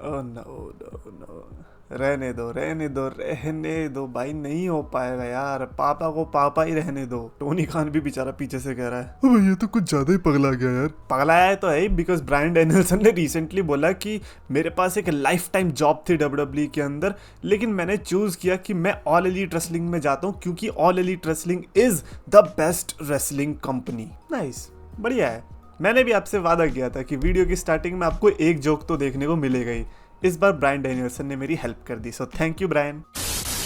Oh no no no, रहने दो रहने दो रहने दो भाई, नहीं हो पाएगा यार, पापा को पापा ही रहने दो। टोनी खान भी बेचारा पीछे से कह रहा है अब ये तो कुछ ज्यादा ही पगला गया यार। पगलाया है तो है ही, बिकॉज ब्रायन डैनियल्सन ने रिसेंटली बोला कि मेरे पास एक लाइफ टाइम जॉब थी डब्ल्यूडब्ल्यूई के अंदर, लेकिन मैंने चूज किया कि मैं ऑल एलीट रेसलिंग में जाता हूँ क्योंकि all elite wrestling is the best wrestling company. Nice, बढ़िया है। मैंने भी आपसे वादा किया था कि वीडियो की स्टार्टिंग में आपको एक जोक तो देखने को मिलेगा ही। इस बार ब्रायन डैनियल्सन ने मेरी हेल्प कर दी, सो थैंक यू ब्रायन।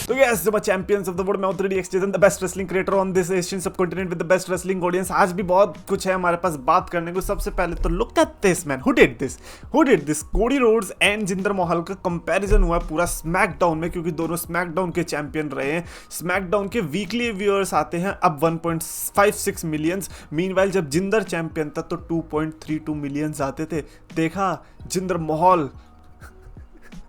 तो गाइस, जो चैंपियंस ऑफ द वर्ल्ड, मैं हूं 3D exchange, the best wrestling creator on this Asian subcontinent with the best wrestling audience. आज भी बहुत कुछ है हमारे पास बात करने को। सबसे पहले तो look at this man, who did this Cody Rhodes and Jinder महल का कंपैरिजन हुआ पूरा स्मैकडाउन में, क्योंकि दोनों स्मैकडाउन के चैंपियन रहे हैं। स्मैकडाउन के वीकली व्यूअर्स आते हैं अब 1.56 मिलियंस, मीनवाइल जब जिंदर चैंपियन था तो 2.32 मिलियंस आते थे। देखा जिंदर महल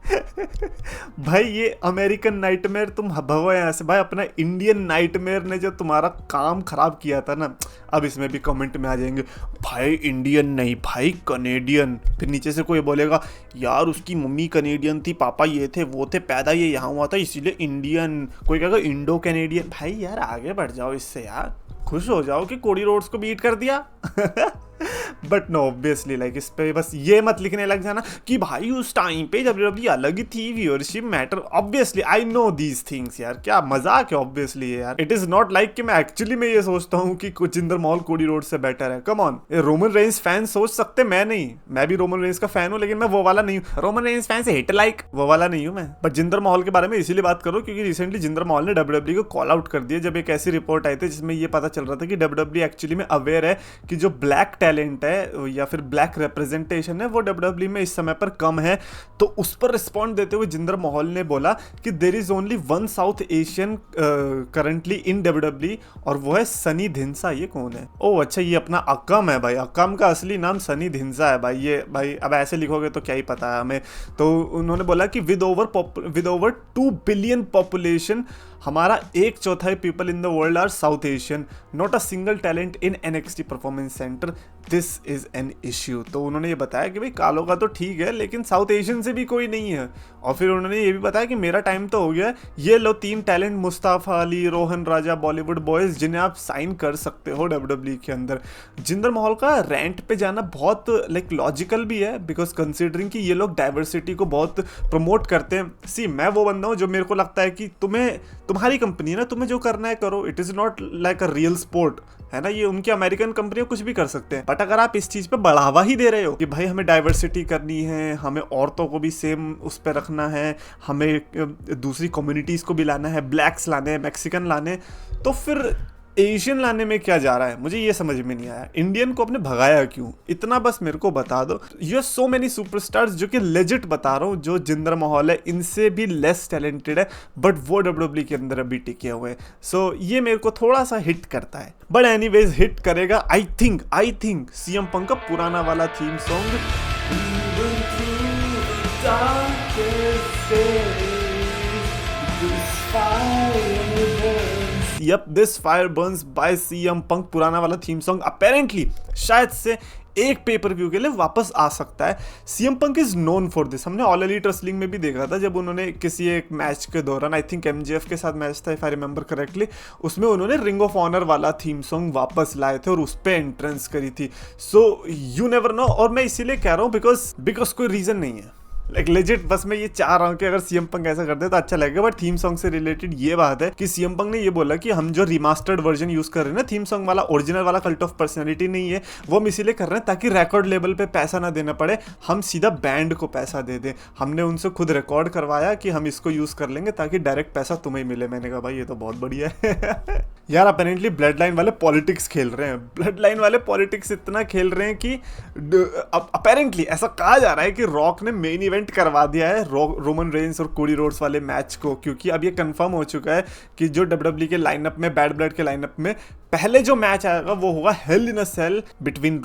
भाई, ये अमेरिकन नाइटमेयर तुम भगो यहाँ से भाई। अपना इंडियन नाइटमेयर ने जो तुम्हारा काम खराब किया था ना, अब इसमें भी कमेंट में आ जाएंगे भाई इंडियन नहीं भाई कनेडियन। फिर नीचे से कोई बोलेगा यार उसकी मम्मी कनेडियन थी, पापा ये थे वो थे, पैदा ये यहाँ हुआ था इसीलिए इंडियन। कोई कहेगा इंडो कैनेडियन। भाई यार आगे बढ़ जाओ इससे यार, खुश हो जाओ कि कोडी रोड्स को बीट कर दिया। बट नो, ऑब्वियसली लाइक इस पे बस ये मत लिखने लग जाना कि भाई उस टाइम पे डब्ल्यूडब्ल्यूई अलग ही थी, viewership matter. Obviously I know these things यार, क्या मजाक है ऑब्वियसली यार। इट इज नॉट लाइक कि मैं एक्चुअली में ये सोचता हूँ कि जिंदर महल कोडी रोड्स से बेटर है। Come on, Roman Reigns fan सोच सकते, मैं नहीं। मैं भी रोमन रेंज का फैन हूँ, लेकिन मैं वो वाला नहीं हूँ। रोमन रेंज फैन से हिट लाइक वो वाला नहीं हूँ मैं। बट जिंदर महल के बारे में इसीलिए बात करो क्योंकि रिसेंटली जिंदर महल ने डब्ल्यूडब्ल्यूई को कॉल आउट कर दिया, जब एक ऐसी रिपोर्ट आई थी जिसमें ये पता चल रहा था कि डब्ल्यूडब्ल्यूई एक्चुअली में अवेयर है कि जो ब्लैक टैलेंट है या फिर ब्लैक रिप्रेजेंटेशन है वो डब्ल्यूडब्ल्यूई में इस समय पर कम है। तो उस पर रिस्पॉन्ड देते हुए जिंदर महल ने बोला कि there is only one South Asian currently in WWE, और वो है सनी धिंसा। ये कौन है? ओह अच्छा, ये अपना अकम है भाई। अकम का असली नाम सनी धिंसा है भाई। ये भाई अब ऐसे लिखोगे तो क्या ही पता है हमें। तो उन्होंने बोला कि विद ओवर 2 बिलियन पॉपुलेशन, हमारा 1/4 people in the world are South Asian, not a single talent in NXT performance centre, this is an issue. तो उन्होंने ये बताया कि भाई कालों का तो ठीक है लेकिन साउथ एशियन से भी कोई नहीं है। और फिर उन्होंने ये भी बताया कि मेरा टाइम तो हो गया, ये लो 3 टैलेंट मुस्ताफा अली, रोहन राजा, बॉलीवुड बॉयज, जिन्हें आप साइन कर सकते हो डब्ल्यूडब्ल्यूई के अंदर। जिंदर महल का रेंट पे जाना बहुत लाइक लॉजिकल भी है, बिकॉज कंसिडरिंग कि ये लोग डाइवर्सिटी को बहुत प्रमोट करते हैं। सी मैं वो बंदा हूँ जो मेरे को लगता है कि तुम्हारी कंपनी है ना, तुम्हें जो करना है करो। It is not like a real sport, है ना। ये उनकी अमेरिकन कंपनी कुछ भी कर सकते हैं, बट अगर आप इस चीज पे बढ़ावा ही दे रहे हो कि भाई हमें डाइवर्सिटी करनी है, हमें औरतों को भी सेम उस पर रखना है, हमें दूसरी कम्युनिटीज को भी लाना है, ब्लैक्स लाने हैं, मैक्सिकन लाने, तो फिर एशियन लाने में क्या जा रहा है? मुझे ये समझ में नहीं आया। इंडियन को आपने भगाया क्यों? इतना बस मेरे को बता दो। You are so many superstars, जो कि लेजिट बता रहा हूँ, जो जिंदर महल है इनसे भी लेस टैलेंटेड है, बट वो डब्ल्यूडब्ल्यूई के अंदर अभी टिके हुए हैं। सो ये मेरे को थोड़ा सा हिट करता है, बट एनीवेज हिट करेगा आई थिंक सीएम पंक का पुराना वाला theme song. Yep, this fire burns by CM Punk, पुराना वाला थीम सॉन्ग अपेरेंटली शायद से एक पेपर व्यू के लिए वापस आ सकता है। CM Punk is known for this. हमने ऑल एलीट रेसलिंग में भी देखा था, जब उन्होंने किसी एक मैच के दौरान, आई थिंक MJF के साथ मैच था इफ आई रिमेंबर करेक्टली, उसमें उन्होंने रिंग ऑफ ऑनर वाला थीम सॉन्ग वापस लाए थे और उस पर एंट्रेंस करी थी। So you never know. और मैं इसीलिए कह रहा हूँ बिकॉज कोई रीजन नहीं है, लाइक लेजिट बस मैं ये चाह रहा हूँ कि अगर सीएम पंक ऐसा करते तो अच्छा लगेगा। बट थीम सॉन्ग से रिलेटेड ये बात है कि सीएम पंक ने ये बोला कि हम जो रिमास्टर्ड वर्जन यूज कर रहे हैं ना थीम सॉन्ग वाला, ओरिजिनल वाला कल्ट ऑफ पर्सनैलिटी नहीं है, वो हम इसीलिए कर रहे हैं ताकि रिकॉर्ड लेवल पे पैसा ना देना पड़े, हम सीधा बैंड को पैसा दे दें। हमने उनसे खुद रिकॉर्ड करवाया कि हम इसको यूज कर लेंगे ताकि डायरेक्ट पैसा तुम्हें मिले। मैंने कहा भाई ये तो बहुत बढ़िया है। यार अपेरेंटली ब्लड लाइन वाले पॉलिटिक्स खेल रहे हैं, ब्लड लाइन वाले पॉलिटिक्स इतना खेल रहे हैं कि अपेरेंटली ऐसा कहा जा रहा है कि रॉक ने मेन इवेंट करवा दिया है रोमन रेंस और कोडी रोड्स वाले मैच को, क्योंकि अब ये कंफर्म हो चुका है कि जो डब्ल्यूडब्ल्यूई के लाइनअप में, बैड ब्लड के लाइनअप में पहले जो मैच आएगा वो होगा hell in a cell between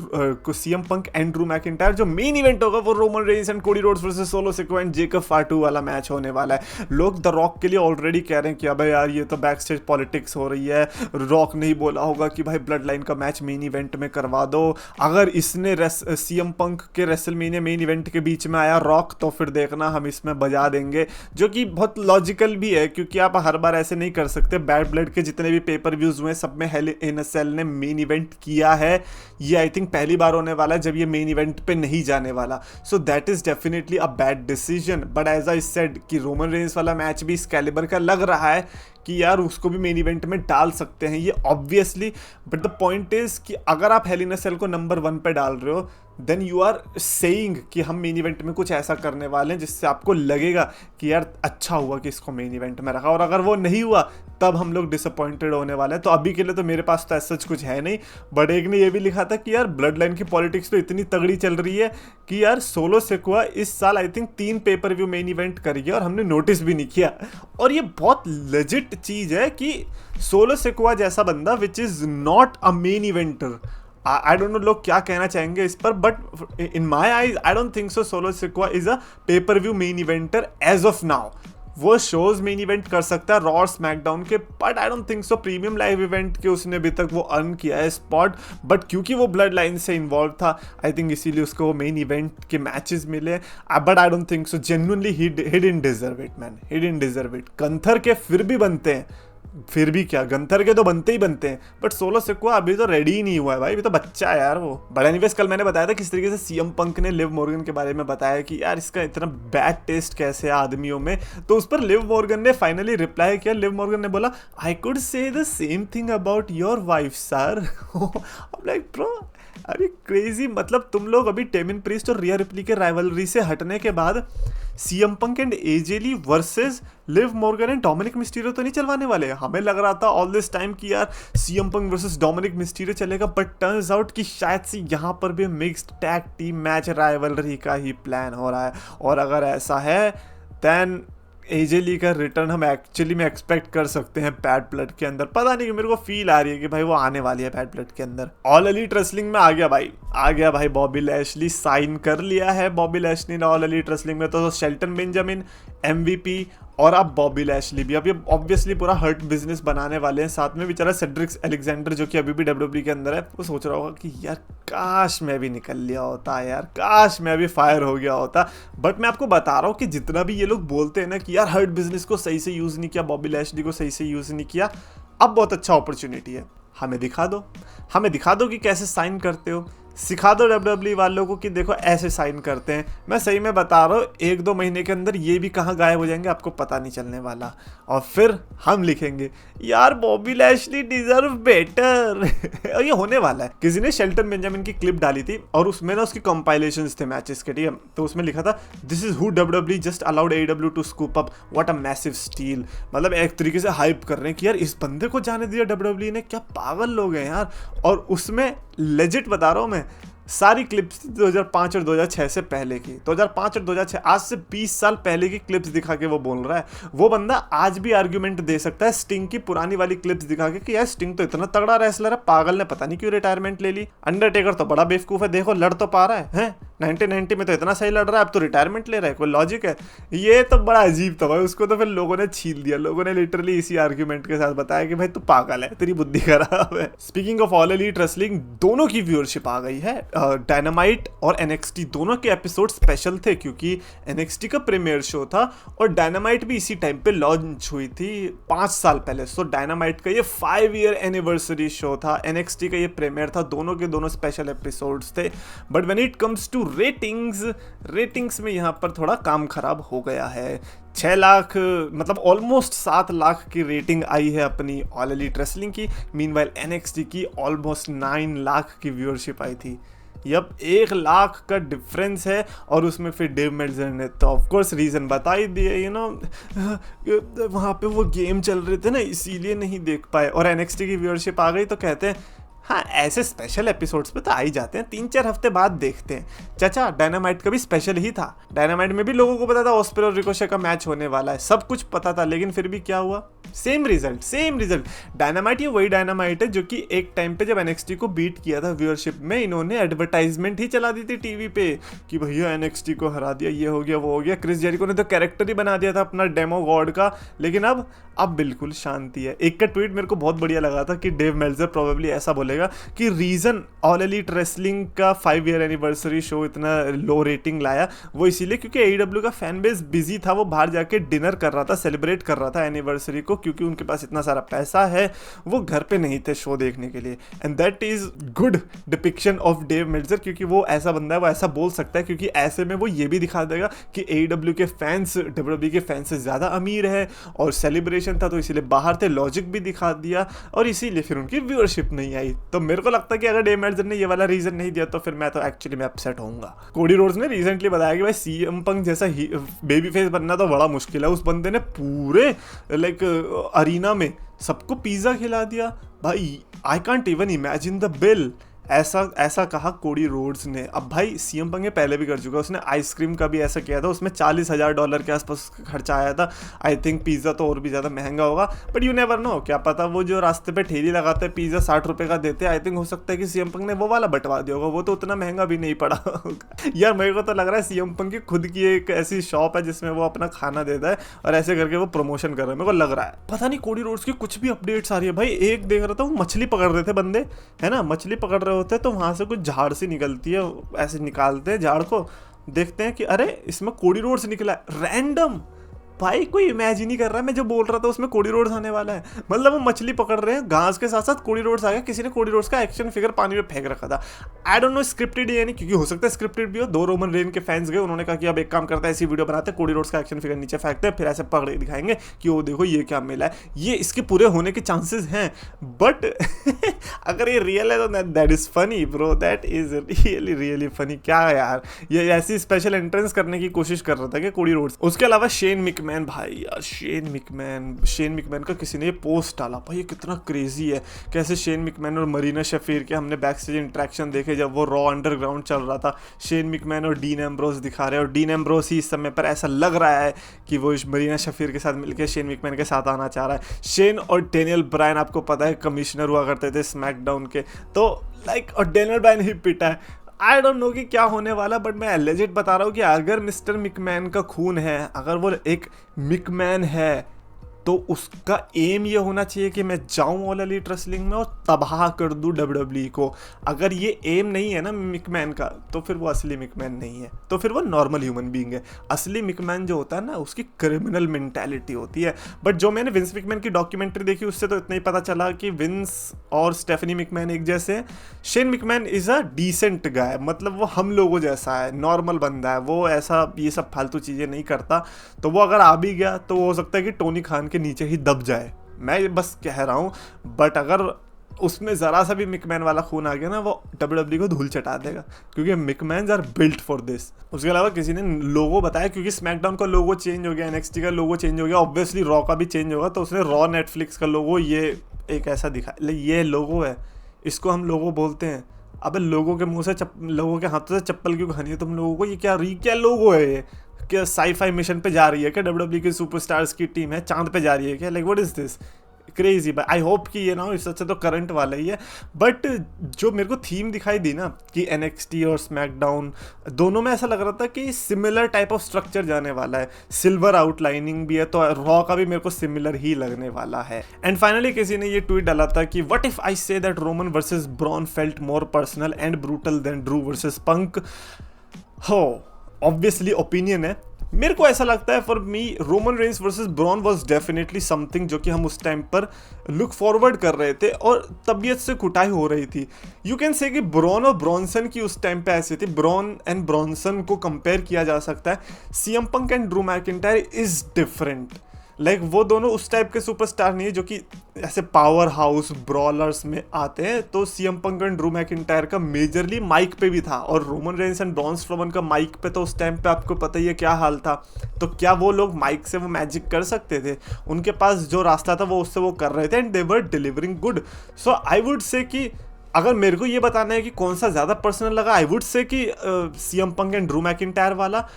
CM Punk and Drew McIntyre. जो मेन इवेंट होगा वो Roman Reigns and Cody Rhodes versus Solo Sikoa and Jacob Fatu वाला मैच होने वाला है। लोग द रॉक के लिए ऑलरेडी कह रहे हैं कि अबे यार ये तो बैक स्टेज पॉलिटिक्स हो रही है, रॉक नहीं बोला होगा कि भाई ब्लड लाइन का मैच मेन इवेंट में करवा दो। अगर इसने सीएम पंक के रेसलमेनिया मेन इवेंट के बीच में आया रॉक तो फिर देखना हम इसमें बजा देंगे, जो कि बहुत लॉजिकल भी है क्योंकि आप हर बार ऐसे नहीं कर सकते। बैड ब्लड के जितने भी पेपर व्यूज हुए सब में हेल इन अ सेल ने मेन इवेंट किया है। ये आई थिंक पहली बार होने वाला है जब ये मेन इवेंट पे नहीं जाने वाला। So that is definitely a bad decision. But as I said कि रोमन रेंस वाला मैच भी इस कैलिबर का लग रहा है कि यार उसको भी मेन इवेंट में डाल सकते हैं ये obviously. But the point is कि अगर आप हेल इन अ सेल को नंबर 1 पे डाल रहे हो देन यू आर सेइंग कि हम मेन इवेंट में कुछ ऐसा करने वाले हैं जिससे आपको लगेगा कि यार अच्छा हुआ कि इसको मेन इवेंट में रखा। और अगर वो नहीं हुआ तब हम लोग डिसअपॉइंटेड होने वाले हैं। तो अभी के लिए तो मेरे पास तो ऐसा कुछ है नहीं। बट एक ने ये भी लिखा था कि यार ब्लड लाइन की पॉलिटिक्स तो इतनी तगड़ी चल रही है कि यार सोलो सिकोआ इस साल I think 3 paper view main event कर गया और हमने नोटिस भी नहीं किया। और ये बहुत लेजिट चीज है कि सोलो सिकोआ जैसा बंदा which is not a main eventer, I don't know लोग क्या कहना चाहेंगे इस पर, but in my eyes I don't think so Solo Sikoa is a pay per view main eventer as of now. वो शोज मेन इवेंट कर सकता है रॉ और स्मैकडाउन के, but I don't think so premium live event के उसने अभी तक वो अर्न किया है स्पॉट। बट क्योंकि वो ब्लड लाइन से इन्वॉल्व था आई थिंक इसीलिए उसको वो मेन इवेंट के मैचेस मिले। But I don't think so genuinely he didn't deserve it man, he didn't deserve it. Gunther के फिर भी बनते हैं, फिर भी क्या गंथर के तो बनते ही बनते हैं, बट सोलो सिकोआ अभी तो रेडी ही नहीं हुआ है भाई, अभी तो बच्चा है यार वो। बट एनीवेज कल मैंने बताया था किस तरीके से सीएम पंक ने लिव मॉर्गन के बारे में बताया कि यार इसका इतना बैड टेस्ट कैसे है आदमियों में। तो उस पर लिव मॉर्गन ने फाइनली रिप्लाई किया। लिव मॉर्गन ने बोला I could say the same thing about your wife sir. Like bro अरे क्रेजी, मतलब तुम लोग अभी टेमिन प्रीस्ट और रिया रिप्ली के राइवलरी से हटने के बाद CM Punk and AJ Lee versus Liv Morgan and Dominic Mysterio तो नहीं चलवाने वाले। हमें लग रहा था ऑल दिस टाइम कि यार CM Punk versus Dominik Mysterio चलेगा, बट टर्न्स आउट कि शायद से यहाँ पर भी mixed tag team match rivalry का ही प्लान हो रहा है। और अगर ऐसा है देन एजे ली का रिटर्न हम एक्चुअली में एक्सपेक्ट कर सकते हैं बैड ब्लड के अंदर। पता नहीं कि मेरे को फील आ रही है कि भाई वो आने वाली है बैड ब्लड के अंदर। ऑल एलीट रेसलिंग में आ गया भाई बॉबी लैशली साइन कर लिया है। बॉबी लैशली ने ऑल एलीट रेसलिंग में तो शेल्टन बेंजामिन MVP और अब बॉबी लैशली भी। अब ये ऑब्वियसली पूरा हर्ट बिजनेस बनाने वाले हैं। साथ में बेचारा सेड्रिक्स एलेक्जेंडर जो कि अभी भी WWE के अंदर है, वो सोच रहा होगा कि यार काश मैं भी निकल लिया होता यार, काश मैं भी फायर हो गया होता। बट मैं आपको बता रहा हूँ कि जितना भी ये लोग बोलते हैं ना कि यार हर्ट बिजनेस को सही से यूज नहीं किया, बॉबी लैशली को सही से यूज नहीं किया, अब बहुत अच्छा अपॉर्चुनिटी है। हमें दिखा दो कि कैसे साइन करते हो। सिखा दो WWE वालों को कि देखो ऐसे साइन करते हैं। मैं सही में बता रहा हूँ 1-2 महीने के अंदर ये भी कहाँ गायब हो जाएंगे आपको पता नहीं चलने वाला। और फिर हम लिखेंगे यार बॉबी लैशली डिजर्व बेटर। और ये होने वाला है। किसी ने शेल्टन बेंजामिन की क्लिप डाली थी और उसमें ना उसकी कंपाइलेशंस थे मैचेस के, ठीक है। तो उसमें लिखा था this is who WWE just allowed AEW to scoop up, what a massive steal. मतलब एक तरीके से हाइप कर रहे हैं कि यार इस बंदे को जाने दिया WWE ने, क्या पागल लोग हैं यार। और उसमें लेजिट बता रहा हूँ मैं, सारी क्लिप्स 2005 और 2006 से पहले की, 2005 और 2006 आज से 20 साल पहले की क्लिप्स दिखा के वो बोल रहा है। वो बंदा आज भी आर्ग्यूमेंट दे सकता है स्टिंग की पुरानी वाली क्लिप्स दिखा के कि यार स्टिंग तो इतना तगड़ा रेसलर है, पागल ने पता नहीं क्यों रिटायरमेंट ले ली। अंडरटेकर तो बड़ा बेवकूफ है, देखो लड़ तो पा रहा है 1990 में तो इतना सही लड़ रहा है, अब तो रिटायरमेंट ले रहा है, कोई लॉजिक है? ये तो बड़ा अजीब था भाई। उसको तो फिर लोगों ने छील दिया, लोगों ने लिटरली इसी आर्ग्यूमेंट के साथ बताया कि भाई तू पागल है, तेरी बुद्धि खराब है। Speaking of all elite wrestling, दोनों की व्यूअरशिप आ गई है। डायनामाइट और NXT दोनों के एपिसोड स्पेशल थे क्योंकि NXT का प्रीमियर शो था और डायनामाइट भी इसी टाइम पे लॉन्च हुई थी 5 साल पहले। सो डायनामाइट का ये 5 ईयर एनिवर्सरी शो था, NXT का ये प्रीमियर था, दोनों के दोनों स्पेशल एपिसोड्स थे। But when it comes to ratings में यहाँ पर थोड़ा काम खराब हो गया है। 6 लाख मतलब ऑलमोस्ट 7 लाख की रेटिंग आई है अपनी ऑल एलीट रेसलिंग की। मीनवाइल NXT की ऑलमोस्ट 9 लाख की व्यूअरशिप आई थी। यप 1 लाख का डिफरेंस है। और उसमें फिर डेव मेल्जर ने तो ऑफकोर्स रीज़न बता ही दिए, वहाँ पे वो गेम चल रहे थे ना इसीलिए नहीं देख पाए। और NXT की व्यूअरशिप आ गई तो कहते हैं हाँ ऐसे स्पेशल एपिसोड्स पे तो आ ही जाते हैं, 3-4 हफ्ते बाद देखते हैं। चाचा डायनामाइट का भी स्पेशल ही था, डायनामाइट में भी लोगों को पता था ऑस्प्रे और रिकोशे का मैच होने वाला है, सब कुछ पता था, लेकिन फिर भी क्या हुआ, same result, same result. Dynamite ये वही डायनामाइट है जो कि एक टाइम पे जब NXT को बीट किया था व्यूअरशिप में, इन्होंने एडवर्टाइजमेंट ही चला दी थी टीवी पे कि भैया NXT को हरा दिया, ये हो गया वो हो गया। क्रिस जेरिको ने तो कैरेक्टर ही बना दिया था अपना डेमो गॉड का। लेकिन अब बिल्कुल शांति है। एक का ट्वीट मेरे को बहुत बढ़िया लगा था कि डेव मेल्जर प्रोबेबली ऐसा बोलेगा कि रीजन ऑल एलीट रेसलिंग का 5 ईयर एनिवर्सरी शो इतना लो रेटिंग लाया वो इसीलिए क्योंकि AEW का फैन बेस बिजी था, वो बाहर जाके डिनर कर रहा था, सेलिब्रेट कर रहा था एनिवर्सरी को, क्योंकि उनके पास इतना सारा पैसा है, वो घर पे नहीं थे शो देखने के लिए। And that is good depiction of Dave Meltzer, क्योंकि वो ऐसा बंदा है, वो ऐसा बोल सकता है, क्योंकि ऐसे में वो ये भी दिखा देगा कि AEW के फैंस WWE के फैंस से ज्यादा अमीर है और सेलिब्रेशन था तो इसीलिए बाहर थे, लॉजिक भी दिखा दिया और इसीलिए फिर उनकी व्यूअरशिप नहीं आई। तो मेरे को लगता है कि अगर डेव मेल्जर ने ये वाला रीजन नहीं दिया तो फिर मैं तो एक्चुअली में अपसेट होऊंगा। कोडी रोड्स ने रिसेंटली बताया कि भाई CM पंक जैसा बेबी फेस बनना तो बड़ा मुश्किल है। उस बंदे ने पूरे लाइक अरीना में सबको पिज्जा खिला दिया भाई, I can't even imagine the bill. ऐसा कहा कोडी रोड्स ने। अब भाई CM पंक पहले भी कर चुका, उसने आइसक्रीम का भी ऐसा किया था, उसमें $40,000 के आसपास खर्चा आया था। आई थिंक पिज़्ज़ा तो और भी ज़्यादा महंगा होगा, बट यू नेवर नो, क्या पता वो जो रास्ते पे ठेली लगाते हैं पिज़्ज़ा 60 रुपये का देते हैं, आई थिंक हो सकता है कि CM पंक ने वो वाला बंटवा दिया होगा, वो तो उतना महंगा भी नहीं पड़ा यार मेरे को तो लग रहा है CM पंक की खुद की एक ऐसी शॉप है जिसमें वो अपना खाना देता है और ऐसे करके वो प्रमोशन कर रहा है, मेरे को लग रहा है। पता नहीं कोडी रोड्स की कुछ भी अपडेट्स आ रही है भाई। एक देख रहा था वो मछली पकड़ रहे थे बंदे, है ना, मछली पकड़ रहे होते तो वहां से कुछ झाड़ सी निकलती है, ऐसे निकालते हैं झाड़ को, देखते हैं कि अरे इसमें कोडी रोड्स निकला है रैंडम। भाई कोई इमेजिन नहीं कर रहा है, मैं जो बोल रहा था उसमें कोडी रोड्स आने वाला है। मतलब वो मछली पकड़ रहे हैं, घास के साथ साथ कोडी रोड्स आ गया, किसी ने कोडी रोड्स का एक्शन फिगर पानी में फेंक रखा था। आई डोंट नो स्क्रिप्टेड है नहीं, क्योंकि हो सकता है स्क्रिप्टेड भी हो। 2 रोमन रेन के फैंस गए, उन्होंने कहा कि अब एक काम करता है, ऐसी वीडियो बनाते हैं, कोडी रोड्स का एक्शन फिगर नीचे फेंकते हैं, फिर ऐसे पकड़ के दिखाएंगे कि वो देखो ये क्या मिला है। ये इसके पूरे होने के चांसेस हैं, बट अगर ये रियल है तो that is funny bro, that is really really funny. क्या यार, ये ऐसी स्पेशल एंट्रेंस करने की कोशिश कर रहा था कि कोडी रोड्स। उसके अलावा शेन मिकमैन, भाई यार शेन मिकमैन का किसी ने ये पोस्ट डाला, भाई ये कितना क्रेजी है। कैसे शेन मिकमैन और मरीना शफीर के हमने बैक स्टेज इंटरेक्शन देखे जब वो रॉ अंडरग्राउंड चल रहा था। शेन मिकमैन और डीन एम्ब्रोस दिखा रहे हैं, और डीन एम्ब्रोस ही इस समय पर ऐसा लग रहा है कि वो मरीना शफीर के साथ मिलकर शेन मिकमैन के साथ आना चाह रहा है। शेन और डेनियल ब्रायन आपको पता है कमिश्नर हुआ करते थे स्मैकडाउन के, तो लाइक और डेनियल ब्रायन ही पिटा है। आई डोंट नो कि क्या होने वाला, बट मैं लेजिट बता रहा हूँ कि अगर मिस्टर मिकमैन का खून है, अगर वो एक मिकमैन है, तो उसका एम ये होना चाहिए कि मैं जाऊं ऑल एलीट रेसलिंग में और तबाह कर दूं WWE को। अगर ये एम नहीं है ना मिकमैन का, तो फिर वो असली मिकमैन नहीं है, तो फिर वो नॉर्मल ह्यूमन बीइंग है। असली मिकमैन जो होता है ना, उसकी क्रिमिनल मेंटालिटी होती है। बट जो मैंने विंस मिकमैन की डॉक्यूमेंट्री देखी उससे तो इतना ही पता चला कि विंस और स्टेफनी मिकमैन एक जैसे हैं। Shane McMahon is a decent guy, मतलब वो हम लोगों जैसा है, नॉर्मल बंदा है, वो ऐसा ये सब फालतू चीज़ें नहीं करता। तो वो अगर आ भी गया तो हो सकता है कि टोनी खान के नीचे ही दब जाए, मैं बस कह रहा हूँ। बट अगर उसमें ज़रा सा भी मिकमैन वाला खून आ गया ना, वो WWE को धूल चटा देगा, क्योंकि McMahons are built for this. उसके अलावा किसी ने लोगो बताया, क्योंकि स्मैकडाउन का लोगो चेंज हो गया, NXT का लोगो चेंज हो गया, ऑब्वियसली रॉ का भी चेंज होगा, तो उसने रॉ नेटफ्लिक्स का लोगो ये एक ऐसा दिखा, ये लोगो है, इसको हम लोगो बोलते हैं। अब लोगों के मुँह से लोगों के हाथों से चप्पल क्यों खानी है तुम लोगों को? ये क्या लोगो है ये? क्या साई-फाई मिशन पे जा रही है क्या? WWE के सुपरस्टार्स की टीम है, चांद पे जा रही है क्या? Like what is this? Crazy. I hope कि ये ना हो, इससे अच्छा तो करंट वाला ही है। बट जो मेरे को थीम दिखाई दी ना कि NXT और स्मैकडाउन दोनों में ऐसा लग रहा था कि सिमिलर टाइप ऑफ स्ट्रक्चर जाने वाला है, सिल्वर आउटलाइनिंग भी है, तो रॉ का भी मेरे को सिमिलर ही लगने वाला है। एंड फाइनली किसी ने ये ट्वीट डाला था कि what if I say that Roman versus Braun felt more personal and brutal than Drew versus Punk. हो ऑब्वियसली ओपिनियन है, मेरे को ऐसा लगता है for me Roman Reigns versus Braun was definitely something जो कि हम उस टाइम पर लुक फॉरवर्ड कर रहे थे और तबीयत से कुटाई हो रही थी। यू कैन से कि ब्रॉन और ब्रॉनसन की उस टाइम पे ऐसी थी, ब्रॉन एंड ब्रॉनसन को कंपेयर किया जा सकता है। CM Punk and Drew McIntyre is different, like वो दोनों उस टाइप के सुपरस्टार नहीं है जो कि ऐसे पावर हाउस ब्रॉलर्स में आते हैं। तो CM Punk and Drew McIntyre का मेजरली माइक पे भी था, और Roman Reigns and Braun Strowman का माइक पे तो उस टाइम पे आपको पता ही है क्या हाल था। तो क्या वो लोग माइक से वो मैजिक कर सकते थे? उनके पास जो रास्ता था वो उससे वो कर रहे थे, and they were delivering good. So I would say कि अगर मेरे को ये बताना है कि कौन सा ज़्यादा पर्सनल लगा, आई वुड से कि CM Punk and Drew McIntyre वाला।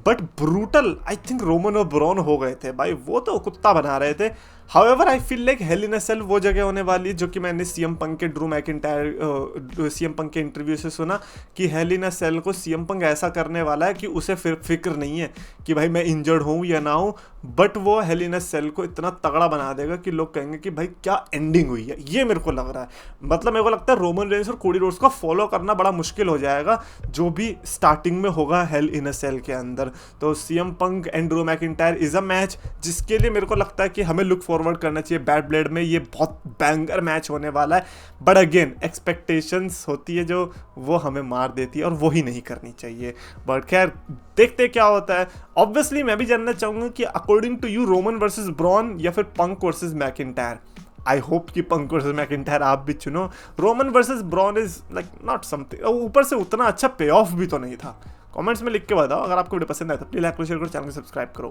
But brutal I think Roman और ब्रॉन हो गए थे भाई, वो तो कुत्ता बना रहे थे। However I feel like hell in a cell वो जगह होने वाली है जो कि मैंने सीएम पंक के ड्रू मैकिंटायर सीएम पंक के इंटरव्यू से सुना कि हेल इन अ सेल को सीएम पंक ऐसा करने वाला है कि उसे फिक्र नहीं है कि भाई मैं इंजर्ड हूँ या ना हूँ, बट वो हेल इन अ सेल को इतना तगड़ा बना देगा कि लोग कहेंगे कि भाई क्या एंडिंग हुई है। ये मेरे को लग रहा है, मतलब मेरे को लगता है रोमन रेंस और कोडी रोड्स को फॉलो करना बड़ा मुश्किल हो जाएगा जो भी स्टार्टिंग में होगा हेल इन अ सेल के अंदर। तो CM Punk and Drew McIntyre is a match जिसके लिए मेरे को लगता है कि हमें लुक फॉरवर्ड करना चाहिए। बैड ब्लेड में ये बहुत बैंगर मैच होने वाला है, बट अगेन एक्सपेक्टेशंस होती है जो वो हमें मार देती है और वो ही नहीं करनी चाहिए। बट खैर देखते क्या होता है। ऑब्वियसली मैं भी जानना चाहूंगा कि according to you Roman versus Braun या फिर Punk versus McIntyre. I hope कि पंक वर्सेस मैकिंटायर आप भी चुनो। Roman versus Braun is like not something, ऊपर से उतना अच्छा पे ऑफ भी तो नहीं था। कमेंट्स में लिख के बताओ। अगर आपको वीडियो पसंद आए तो प्लीज लाइक करो, शेयर करो, चैनल को सब्सक्राइब करो।